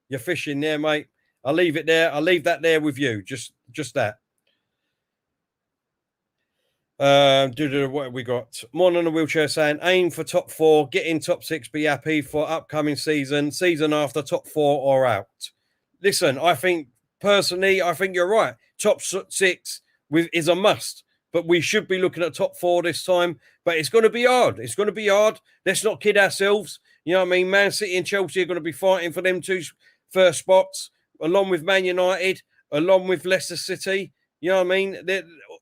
You're fishing there, mate. I'll leave it there. I'll leave that there with you. Just that. What have we got? Mon on the wheelchair saying, aim for top 4, get in top 6, be happy for upcoming season after top 4 or out. Listen, I think personally, you're right. Top 6 is a must, but we should be looking at top 4 this time. But it's going to be hard. It's going to be hard. Let's not kid ourselves. You know what I mean? Man City and Chelsea are going to be fighting for them 2 first spots, along with Man United, along with Leicester City. You know what I mean?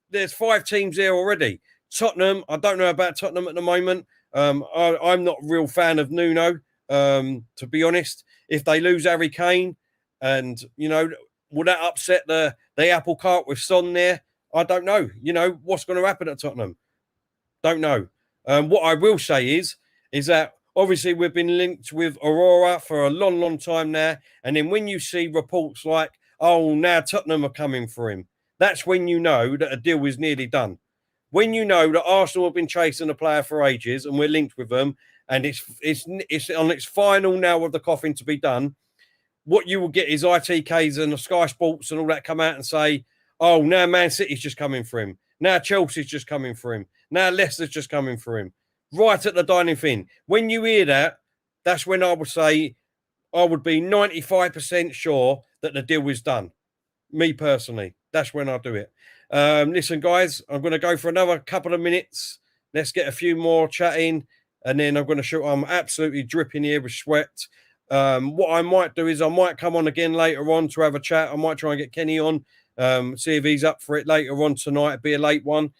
There's 5 teams there already. Tottenham, I don't know about Tottenham at the moment. I'm not a real fan of Nuno, to be honest. If they lose Harry Kane, and, you know, will that upset the apple cart with Son there? I don't know. You know, what's going to happen at Tottenham? Don't know. What I will say is that obviously we've been linked with Aurora for a long, long time now. And then when you see reports like, oh, now Tottenham are coming for him, that's when you know that a deal is nearly done. When you know that Arsenal have been chasing a player for ages and we're linked with them, and it's on its final nail of the coffin to be done, what you will get is ITKs and the Sky Sports and all that come out and say, oh, now Man City's just coming for him. Now Chelsea's just coming for him. Now Leicester's just coming for him. Right at the dining thing. When you hear that, that's when I would say I would be 95% sure that the deal is done. Me personally. That's when I do it. Listen, guys, I'm going to go for another couple of minutes. Let's get a few more chatting, and then I'm going to shoot. I'm absolutely dripping here with sweat. What I might do is I might come on again later on to have a chat. I might try and get Kenny on, see if he's up for it later on tonight. It'll be a late one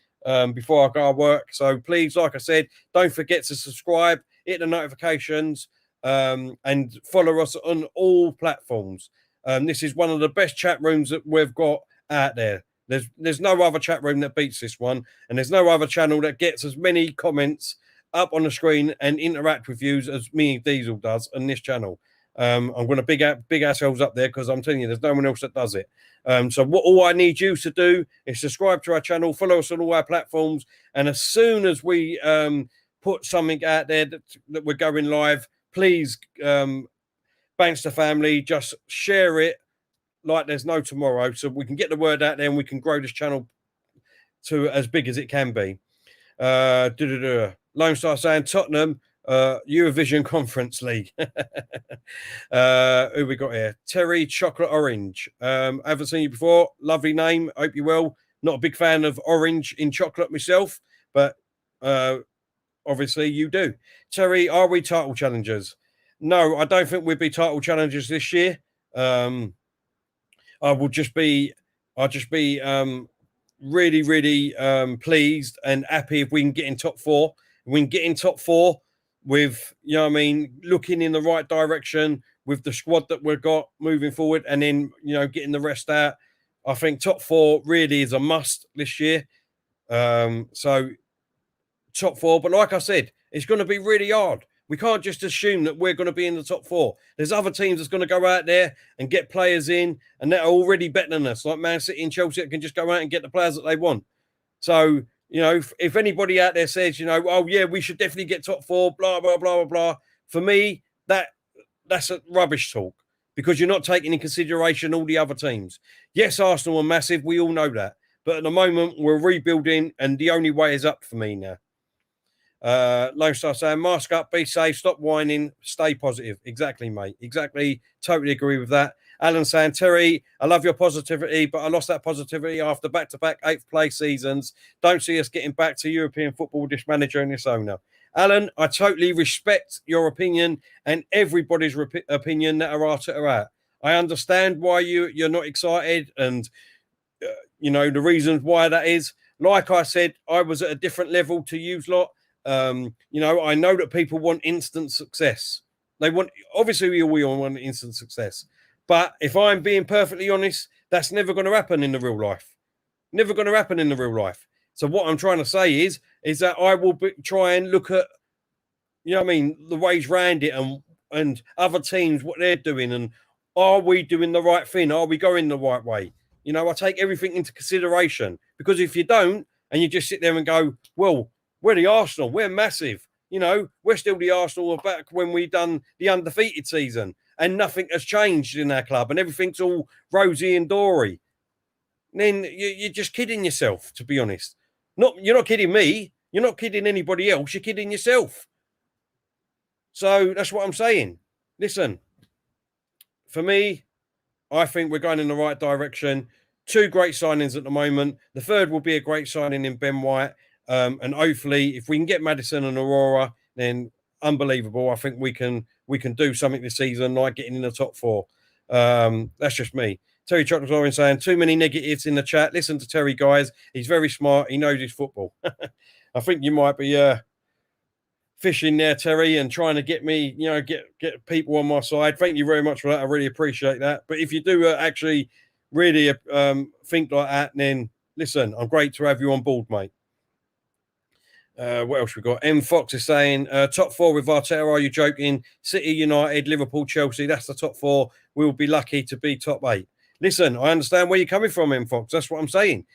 before I go to work. So please, like I said, don't forget to subscribe, hit the notifications, and follow us on all platforms. This is one of the best chat rooms that we've got out there. There's no other chat room that beats this one, and there's no other channel that gets as many comments up on the screen and interact with you as me and Diesel does on this channel. I'm going to big ourselves up there because I'm telling you, there's no one else that does it. So all I need you to do is subscribe to our channel, follow us on all our platforms, and as soon as we put something out there that we're going live, please, Bankster family, just share it like there's no tomorrow, so we can get the word out there and we can grow this channel to as big as it can be. Lone Star saying Tottenham, Eurovision Conference League. Who we got here? Terry Chocolate Orange. Haven't seen you before. Lovely name. Hope you're well. Not a big fan of orange in chocolate myself, but obviously you do. Terry, are we title challengers? No, I don't think we'd be title challengers this year. I'll just be really, really pleased and happy if we can get in top 4. If we can get in top 4 with, you know what I mean, looking in the right direction with the squad that we've got moving forward, and then, you know, getting the rest out. I think top 4 really is a must this year. So top 4, but like I said, it's going to be really hard. We can't just assume that we're going to be in the top 4. There's other teams that's going to go out there and get players in, and they're already better than us, like Man City and Chelsea can just go out and get the players that they want. So, you know, if anybody out there says, you know, oh, yeah, we should definitely get top 4, blah, blah, blah, blah, blah. For me, that's a rubbish talk, because you're not taking in consideration all the other teams. Yes, Arsenal are massive. We all know that. But at the moment, we're rebuilding, and the only way is up for me now. Lone Star saying, mask up, be safe, stop whining, stay positive. Exactly, mate. Exactly. Totally agree with that. Alan saying, Terry, I love your positivity, but I lost that positivity after back-to-back 8th place seasons. Don't see us getting back to European football with this manager and this owner. Alan, I totally respect your opinion and everybody's opinion that are Arteta out. I understand why you're not excited, and you know the reasons why that is. Like I said, I was at a different level to you lot. You know, I know that people want instant success. They want, obviously, we all want instant success. But if I'm being perfectly honest, that's never going to happen in the real life. Never going to happen in the real life. So what I'm trying to say is that I will try and look at, you know what I mean, the ways round it, and other teams, what they're doing, and are we doing the right thing? Are we going the right way? You know, I take everything into consideration, because if you don't, and you just sit there and go, well, we're the Arsenal, we're massive, You know, we're still the Arsenal of back when we done the undefeated season, and nothing has changed in our club, and everything's all rosy and dory. Then you're just kidding yourself, to be honest. You're not kidding me. You're not kidding anybody else. You're kidding yourself. So that's what I'm saying. Listen, for me, I think we're going in the right direction. 2 great signings at the moment. The third will be a great signing in Ben White. And hopefully, if we can get Maddison and Aurora, then unbelievable. I think we can do something this season, like getting in the top 4. That's just me. Terry Chocolate's Orange saying, too many negatives in the chat. Listen to Terry, guys. He's very smart. He knows his football. I think you might be fishing there, Terry, and trying to get me, get people on my side. Thank you very much for that. I really appreciate that. But if you do actually really think like that, then listen, I'm great to have you on board, mate. What else we got? M Fox is saying, top 4 with Arteta, are you joking? City, United, Liverpool, Chelsea, that's the top 4. We'll be lucky to be top 8. Listen, I understand where you're coming from, M Fox. That's what I'm saying.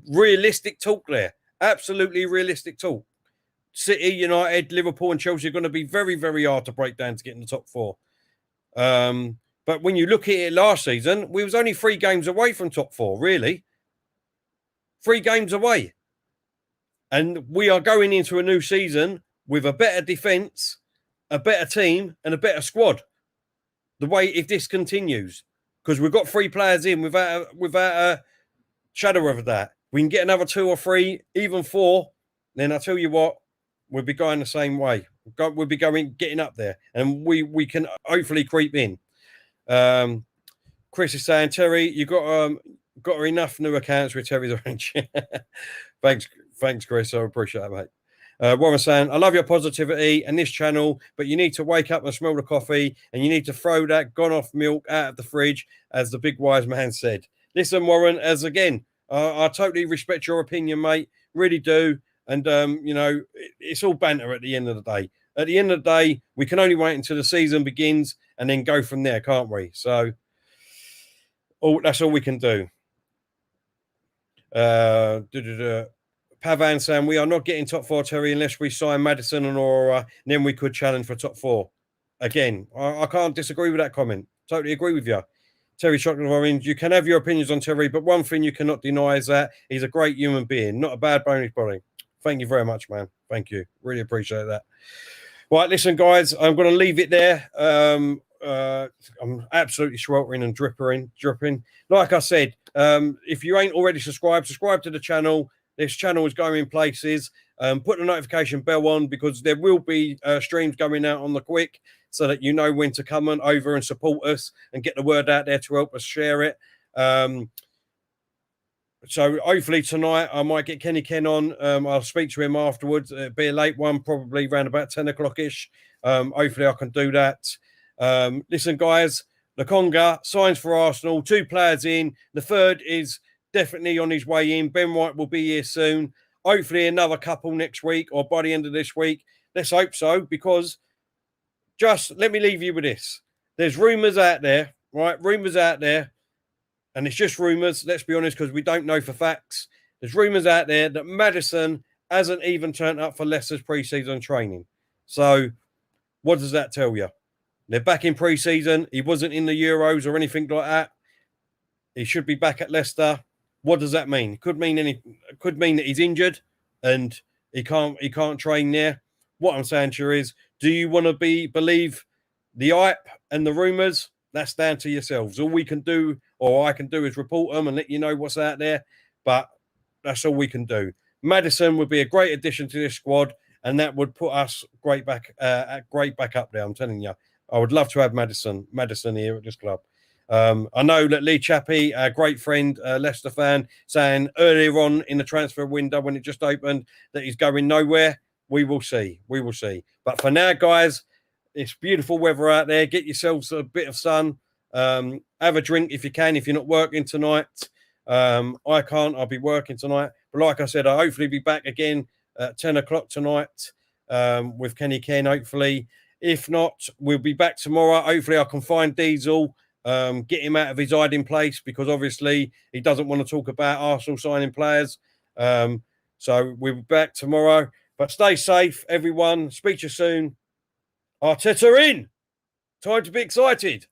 Realistic talk there. Absolutely realistic talk. City, United, Liverpool and Chelsea are going to be very, very hard to break down to get in the top 4. But when you look at it last season, we was only 3 games away from top 4, really. 3 games away. And we are going into a new season with a better defence, a better team and a better squad. The way, if this continues, because we've got 3 players in without a shadow of a doubt. We can get another 2 or 3, even 4, then I tell you what, we'll be going the same way. We'll be getting up there, and we can hopefully creep in. Chris is saying, Terry, you got enough new accounts with Terry's Orange. Thanks, Chris. I appreciate that, mate. Warren saying, I love your positivity and this channel, but you need to wake up and smell the coffee, and you need to throw that gone-off milk out of the fridge, as the big wise man said. Listen, Warren, as again, I totally respect your opinion, mate. Really do. And, it's all banter at the end of the day. At the end of the day, we can only wait until the season begins and then go from there, can't we? So, that's all we can do. Pavan saying, we are not getting top 4, Terry, unless we sign Maddison and Aurora, and then we could challenge for top 4. Again, I can't disagree with that comment. Totally agree with you. Terry Chocolate Orange, you can have your opinions on Terry, but one thing you cannot deny is that he's a great human being, not a bad bone in his body. Thank you very much, man. Thank you. Really appreciate that. Right, listen, guys, I'm going to leave it there. I'm absolutely sweltering and dripping. Like I said, if you ain't already subscribed to the channel. This channel is going places. Put the notification bell on, because there will be streams going out on the quick, so that you know when to come on over and support us and get the word out there to help us share it. So hopefully tonight I might get Kenny Ken on. I'll speak to him afterwards. It'll be a late one, probably around about 10 o'clock-ish. Hopefully I can do that. Listen, guys, Lokonga signs for Arsenal. 2 players in. The third is definitely on his way in. Ben White will be here soon. Hopefully another couple next week or by the end of this week. Let's hope so, because just let me leave you with this. There's rumours out there, right? Rumours out there. And it's just rumours, let's be honest, because we don't know for facts. There's rumours out there that Maddison hasn't even turned up for Leicester's pre-season training. So what does that tell you? They're back in pre-season. He wasn't in the Euros or anything like that. He should be back at Leicester. What does that mean? It could mean that he's injured and he can't train there. What I'm saying to you is, do you want to believe the hype and the rumours? That's down to yourselves. All we can do, or I can do, is report them and let you know what's out there. But that's all we can do. Maddison would be a great addition to this squad, and that would put us great back up there. I'm telling you, I would love to have Maddison here at this club. I know that Lee Chappie, a great friend, Leicester fan, saying earlier on in the transfer window when it just opened that he's going nowhere. We will see. But for now, guys, it's beautiful weather out there. Get yourselves a bit of sun. Have a drink if you can, if you're not working tonight. I can't. I'll be working tonight. But like I said, I'll hopefully be back again at 10 o'clock tonight with Kenny Ken, hopefully. If not, we'll be back tomorrow. Hopefully I can find Diesel, get him out of his hiding place, because obviously he doesn't want to talk about Arsenal signing players. So we'll be back tomorrow. But stay safe, everyone. Speak to you soon. Arteta in. Time to be excited.